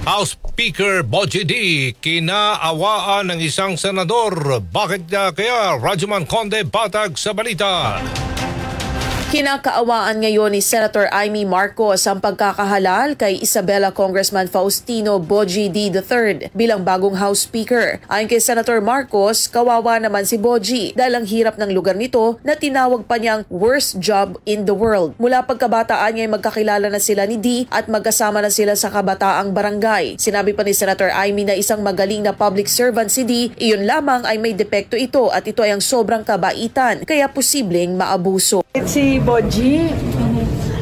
House Speaker Bogie D, kinaawaan ng isang senador. Bakit kaya? Rajuman Conde Batag sa balita. Kinakaawaan ngayon ni Senator Amy Marcos ang pagkakahalal kay Isabela Congressman Faustino Bogie D. III bilang bagong House Speaker. Ayon kay Senator Marcos, kawawa naman si Bogie dahil ang hirap ng lugar nito na tinawag pa niyang worst job in the world. Mula pagkabataan niya ay magkakilala na sila ni D at magkasama na sila sa kabataang barangay. Sinabi pa ni Senator Amy na isang magaling na public servant si D, iyon lamang ay may depekto ito at ito ay ang sobrang kabaitan kaya posibleng maabuso. Si Bogie,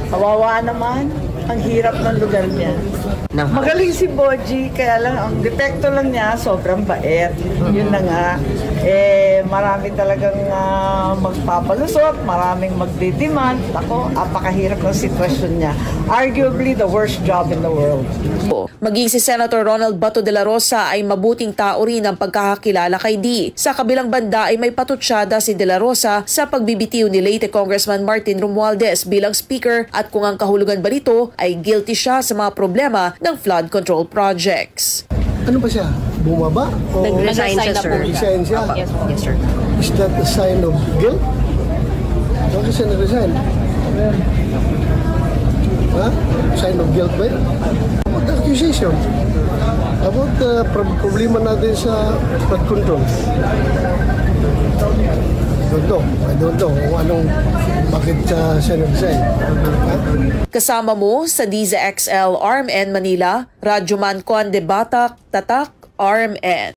kawawa naman, ang hirap ng lugar niya. Magaling si Bogie, kaya lang ang depekto lang niya, sobrang bait. Yun na nga, marami talagang magpapalusot, maraming magdidemand. Ako, apakahirap ng sitwasyon niya. Arguably the worst job in the world. Maging si Senator Ronald Bato de la Rosa ay mabuting tao rin ang pagkakakilala kay D. Sa kabilang banda ay may patutsyada si de la Rosa sa pagbibitiw ni Leyte Congressman Martin Romualdez bilang speaker at kung ang kahulugan ba nito ay guilty siya sa mga problema ng flood control projects. Ano ba siya? Bumaba? Nag-resign siya, sir. Resign siya? Yes, sir. Is that a sign of guilt? Bakit siya nag-resign? Ha? Sign of guilt ba yun? About the accusation? About the problema natin sa flood control? I don't know kung anong bakit siya nag-resign. Kasama mo sa DZXL RMN Manila, Rajuman Conde Batag, Tatak, RMN.